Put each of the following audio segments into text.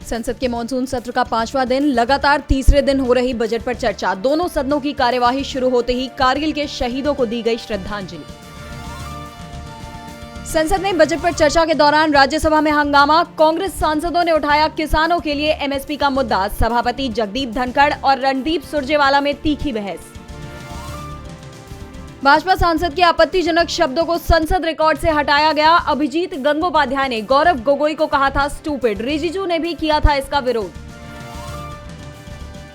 संसद के मॉनसून सत्र का 5वां दिन, लगातार तीसरे दिन हो रही बजट पर चर्चा। दोनों सदनों की कार्यवाही शुरू होते ही कारगिल के शहीदों को दी गई श्रद्धांजलि। संसद में बजट पर चर्चा के दौरान राज्यसभा में हंगामा। कांग्रेस सांसदों ने उठाया किसानों के लिए एमएसपी का मुद्दा। सभापति जगदीप धनखड़ और रणदीप सुरजेवाला में तीखी बहस। भाजपा सांसद के आपत्तिजनक शब्दों को संसद रिकॉर्ड से हटाया गया। अभिजीत गंगोपाध्याय ने गौरव गोगोई को कहा था स्टूपिड। रिजिजू ने भी किया था इसका विरोध।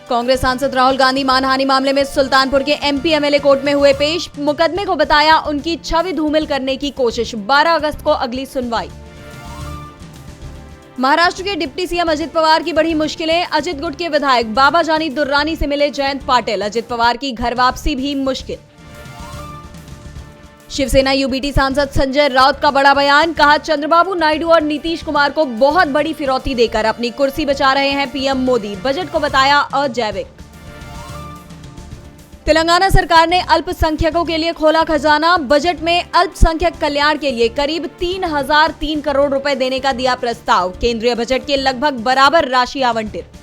कांग्रेस सांसद राहुल गांधी मानहानि मामले में सुल्तानपुर के एमपी एमएलए कोर्ट में हुए पेश। मुकदमे को बताया उनकी छवि धूमिल करने की कोशिश। 12 अगस्त को अगली सुनवाई। महाराष्ट्र के डिप्टी सीएम अजित पवार की बड़ी मुश्किलें। अजित गुट के विधायक बाबा जानी दुर्रानी से मिले जयंत पाटिल। अजित पवार की घर वापसी भी मुश्किल। शिवसेना यूबीटी सांसद संजय राउत का बड़ा बयान। कहा चंद्रबाबू नायडू और नीतीश कुमार को बहुत बड़ी फिरौती देकर अपनी कुर्सी बचा रहे हैं पीएम मोदी। बजट को बताया अजैविक। तेलंगाना सरकार ने अल्पसंख्यकों के लिए खोला खजाना। बजट में अल्पसंख्यक कल्याण के लिए करीब 3003 करोड़ रुपए देने का दिया प्रस्ताव। केंद्रीय बजट के लगभग बराबर राशि आवंटित।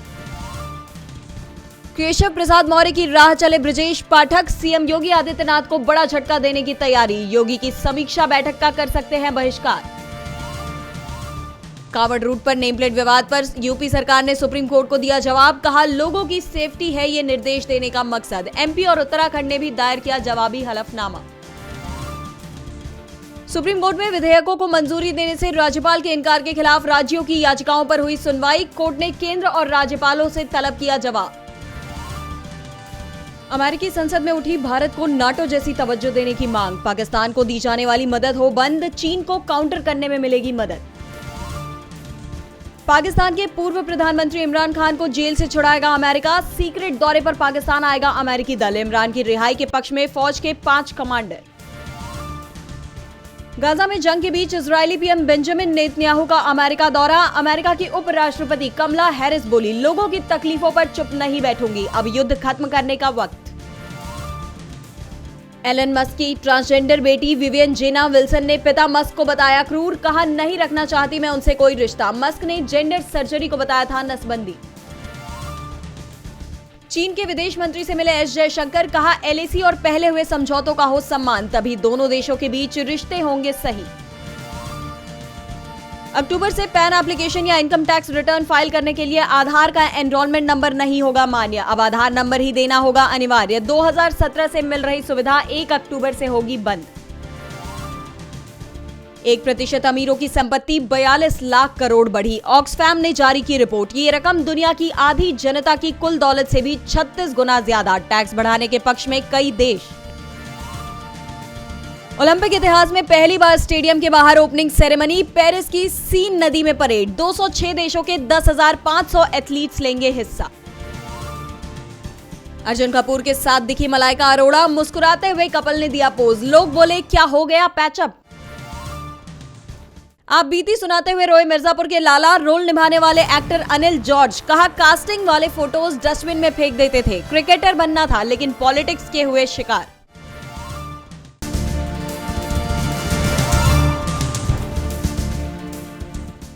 केशव प्रसाद मौर्य की राह चले ब्रजेश पाठक। सीएम योगी आदित्यनाथ को बड़ा झटका देने की तैयारी। योगी की समीक्षा बैठक का कर सकते हैं बहिष्कार। कांवड़ रूट पर नेम प्लेट विवाद पर यूपी सरकार ने सुप्रीम कोर्ट को दिया जवाब। कहा लोगों की सेफ्टी है ये निर्देश देने का मकसद। एमपी और उत्तराखंड ने भी दायर किया जवाबी हलफनामा। सुप्रीम कोर्ट में विधेयकों को मंजूरी देने से राज्यपाल के इनकार के खिलाफ राज्यों की याचिकाओं पर हुई सुनवाई। कोर्ट ने केंद्र और राज्यपालों से तलब किया जवाब। अमेरिकी संसद में उठी भारत को नाटो जैसी तवज्जो देने की मांग। पाकिस्तान को दी जाने वाली मदद हो बंद। चीन को काउंटर करने में मिलेगी मदद। पाकिस्तान के पूर्व प्रधानमंत्री इमरान खान को जेल से छुड़ाएगा अमेरिका। सीक्रेट दौरे पर पाकिस्तान आएगा अमेरिकी दल। इमरान की रिहाई के पक्ष में फौज के 5 कमांडर। गाजा में जंग के बीच इजरायली पीएम बेंजामिन नेतन्याहू का अमेरिका दौरा। अमेरिका की उपराष्ट्रपति कमला हैरिस बोली लोगों की तकलीफों पर चुप नहीं बैठूंगी। अब युद्ध खत्म करने का वक्त। एलन मस्क की ट्रांसजेंडर बेटी विवियन जेना विल्सन ने पिता मस्क को बताया क्रूर। कहा नहीं रखना चाहती मैं उनसे कोई रिश्ता। मस्क ने जेंडर सर्जरी को बताया था नसबंदी। चीन के विदेश मंत्री से मिले एस जयशंकर। कहा एलएसी और पहले हुए समझौतों का हो सम्मान, तभी दोनों देशों के बीच रिश्ते होंगे सही। अक्टूबर से पैन एप्लीकेशन या इनकम टैक्स रिटर्न फाइल करने के लिए आधार का एनरोलमेंट नंबर नहीं होगा मान्य। अब आधार नंबर ही देना होगा अनिवार्य। 2017 से मिल रही सुविधा 1 अक्टूबर से होगी बंद। 1% अमीरों की संपत्ति 42 लाख करोड़ बढ़ी। ऑक्सफैम ने जारी की रिपोर्ट। ये रकम दुनिया की आधी जनता की कुल दौलत से भी 36 गुना ज्यादा। टैक्स बढ़ाने के पक्ष में कई देश। ओलंपिक इतिहास में पहली बार स्टेडियम के बाहर ओपनिंग सेरेमनी। पेरिस की सीन नदी में परेड। 206 देशों के 10,500 एथलीट्स लेंगे हिस्सा। अर्जुन कपूर के साथ दिखी मलाइका अरोड़ा। मुस्कुराते हुए कपल ने दिया पोज। लोग बोले क्या हो गया पैचअप। आप बीती सुनाते हुए रोए मिर्जापुर के लाला। रोल निभाने वाले एक्टर अनिल जॉर्ज। कहा कास्टिंग वाले फोटोज डस्टबिन में फेंक देते थे। क्रिकेटर बनना था लेकिन पॉलिटिक्स के हुए शिकार।